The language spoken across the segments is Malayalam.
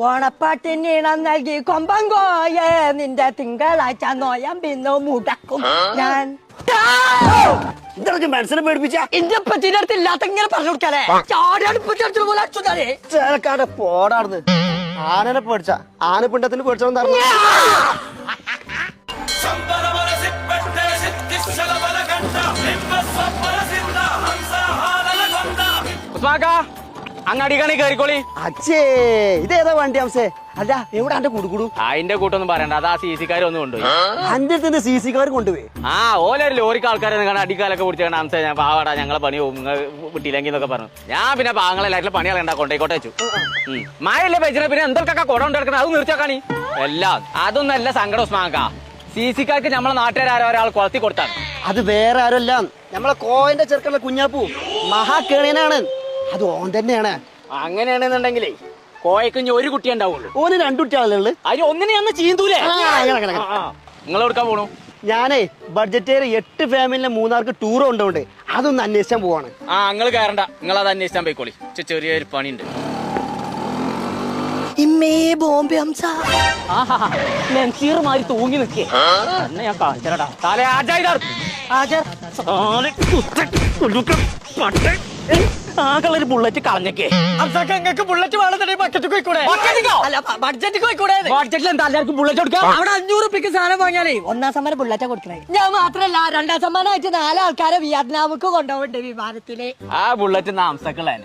ഓണപ്പാട്ടിന് ഈണം നൽകി കൊമ്പങ്കോയെ നിന്റെ തിങ്കളാഴ്ച നോയം പിന്നെ മുടക്കും ഞാൻ. ഇതൊക്കെ മനസ്സിനെ പേടിപ്പിച്ച എന്റെ പറ്റിന്റെ അടുത്ത് ഇല്ലാത്ത ഇങ്ങനെ പറഞ്ഞു കൊടുക്കാനേ ചാടിയടുപ്പിച്ചെടുത്തു പോലെ അച്ഛനെ ചേലക്കാട് പോടാർന്ന് ആനനെ പേടിച്ച ആനപ്പിണ്ടത്തിന് പേടിച്ചോന്ന് പറഞ്ഞു. അങ്ങാടിക്കാണി കയറിക്കോളി. അച്ഛേ ഇതേതാ വണ്ടി അംസേ? അല്ല എവിടെ അന്റെ കുടുകുടു? അതിന്റെ കൂട്ടൊന്നും പറയണ്ട, അതാ CC-ക്കാർ ഒന്ന് കൊണ്ടുപോയി. അന്റെ അടുത്ത് CC-ക്കാർ കൊണ്ടുപോയി. ഓലൊരു ലോറിക്ക് ആൾക്കാരെ അടിക്കാലൊക്കെ പിടിച്ചാണ് അംസ ഞാൻ പാവാടാ ഞങ്ങളെ പണി വിട്ടില്ലെങ്കിൽ എന്നൊക്കെ പറഞ്ഞു. ഞാൻ പിന്നെ പാങ്ങളെല്ലായിട്ടുള്ള പണി കളയണ്ട കൊണ്ടേക്കോട്ടെ വെച്ചു. മഴയല്ലേ വെച്ചിട്ട് പിന്നെ എന്തൊക്കെ കുടം ഉണ്ടാക്കണം അത് നിർത്തിയാക്കാണി എല്ലാം. അതൊന്നും അല്ല സങ്കടം ഉസ്മാക്ക. CC-ക്കാർക്ക് നമ്മളെ നാട്ടുകാരോ ഒരാൾ കൊളത്തി കൊടുത്താണ്. അത് വേറെ ആരല്ല, നമ്മളെ കോയന്റെ ചെറുക്കുള്ള കുഞ്ഞാപ്പൂ മഹാകേണിയനാണ്. അത് ഓൻ തന്നെയാണ്. അങ്ങനെയാണെന്നുണ്ടെങ്കിലേ കോയക്ക് ഇനി ഒരു കുട്ടി ഉണ്ടാവുള്ളൂ. ഓന് 2 കുട്ടികളല്ലേ? അതിന് ഒന്നിനെ ഞാൻ ചീന്തൂലേ. നിങ്ങൾ എടുക്കാൻ പോണു? ഞാനേ ബഡ്ജറ്റ് 8 ഫാമിലിനെ മൂന്നാർക്ക് ടൂർ കൊണ്ടോണ്ട് അതൊന്ന് അന്വേഷിച്ചാൻ പോവാണ്. നിങ്ങൾ കയറണ്ട, നിങ്ങൾ അത് അന്വേഷിച്ചാൻ പോയിക്കോളി. ചെറിയൊരു പണിയുണ്ട്. ഇമ്മേ ബോംബെ ഹംസ മെൻസീറുമാരി തൂങ്ങി നിൽക്കേ എന്നെ ഞാൻ കാണിച്ചടാ. തലേ ആകളൊരു ബുള്ളറ്റ് കളഞ്ഞേക്കേ. ബുള്ളറ്റ് വേണമെന്നുണ്ടെങ്കിൽ ബക്കറ്റ് പോയിക്കൂടെ? അല്ല ബഡ്ജറ്റ് പോയിക്കൂടെ? ബഡ്ജറ്റിൽ എന്താ എല്ലാവർക്കും ബുള്ളറ്റ് കൊടുക്കാം? അവിടെ 500 റുപ്യക്ക് സാധനം വാങ്ങിയാലേ 1ാം സമ്മാനം ബുള്ളറ്റാ കൊടുക്കണേ. ഞാൻ മാത്രല്ല 2ാം സമ്മാനമായിട്ട് 4 ആൾക്കാരെ വിയറ്റ്നാമുക്ക് കൊണ്ടുപോകണ്ടേ വിമാനത്തില്. ആ ബുള്ളറ്റ് നാംസക്കളെ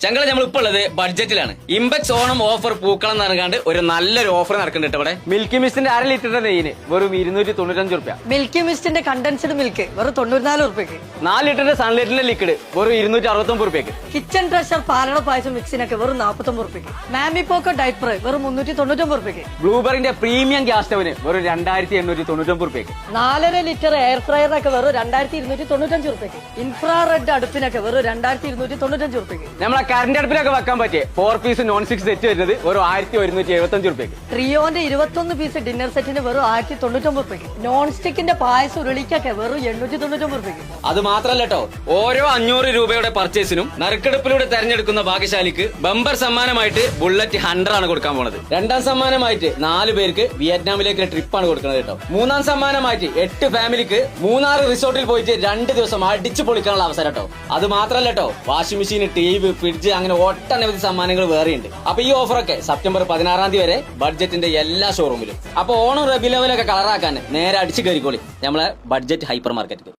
ചങ്കള നമ്മളിപ്പോ ഉള്ളത് ബഡ്ജറ്റിലാണ്. ഇമ്പക്സ് ഓണം ഓഫർ പൂക്കളം നടക്കാണ്ട് ഒരു നല്ലൊരു ഓഫർ നടക്കുന്നുണ്ട് ഇവിടെ. മിൽക്കി മിസ്റ്റിന്റെ 1/2 ലിറ്ററിന്റെ നെയ്യിന് വെറും 295 റുപ്യ. മിൽക്കി മിസ്റ്റിന്റെ കണ്ടൻസ്ഡ് മിൽക്ക് വെറും 94 റുപ്യക്ക്. 4 ലിറ്ററിന്റെ സൺലൈറ്റിന്റെ ലിക്വിഡ് വെറും 269 റുപ്യക്ക്. കിച്ചൺ ട്രഷർ പാലട പായസം മിക്സിനൊക്കെ വെറും 49 റുപ്യക്ക്. മാമി പോക്കോ ഡൈപ്പർ വെറും 399 റുപ്യക്ക്. ബ്ലൂബെറിന്റെ പ്രീമിയം ഗ്യാസ് സ്റ്റവിന് വെറും 2899 റുപ്യക്ക്. 4.5 ലിറ്റർ എയർ ഫ്രയറിനൊക്കെ വെറും 2295 റുപ്യക്ക്. ഇൻഫ്രാറെഡ് അടുപ്പിനൊക്കെ വെറും 2295 റുപ്യക്ക്. നമ്മളെ കറന്റ് അടുപ്പിലൊക്കെ വെക്കാൻ പറ്റിയ 4 പീസ് നോൺ സ്റ്റിക് സെറ്റ് വരുന്നത് വെറും 1175 റുപ്യക്ക്. ട്രിയോന്റെ 21 പീസ് ഡിന്നർ സെറ്റിന് വെറും 1099 റുപ്യക്ക്. നോൺ സ്റ്റിക്കിന്റെ പായസം ഉരുളിക്കൊക്കെ വെറും 899 റുപ്യക്ക്. അത് മാത്രല്ല കേട്ടോ, ഓരോ 500 രൂപയുടെ പർച്ചേസിനും നറുക്കെടുപ്പിലൂടെ തെരഞ്ഞെടുക്കുന്ന ഭാഗ്യശാലിക്ക് ബമ്പർ സമ്മാനമായിട്ട് ബുള്ളറ്റ് 100 ആണ് കൊടുക്കാൻ പോണത്. 2ാം സമ്മാനമായിട്ട് 4 പേർക്ക് വിയറ്റ്നാമിലേക്ക് ട്രിപ്പാണ് കൊടുക്കുന്നത് കേട്ടോ. 3ാം സമ്മാനമായിട്ട് 8 ഫാമിലിക്ക് മൂന്നാർ റിസോർട്ടിൽ പോയിട്ട് 2 ദിവസം അടിച്ചു പൊളിക്കാനുള്ള അവസരം കേട്ടോ. അത് മാത്രല്ല കേട്ടോ, വാഷിംഗ് മെഷീൻ, TV, ഫ്രിഡ്ജ് അങ്ങനെ ഒട്ടനവധി സമ്മാനങ്ങൾ വേറെയുണ്ട്. അപ്പൊ ഈ ഓഫറൊക്കെ സെപ്റ്റംബർ 16 വരെ ബഡ്ജറ്റിന്റെ എല്ലാ ഷോറൂമിലും. അപ്പൊ ഓണം റബി ലെവലൊക്കെ കളറാക്കാൻ നേരെ അടിച്ചു കയറിക്കോളി നമ്മളെ ബഡ്ജറ്റ് ഹൈപ്പർ മാർക്കറ്റ്.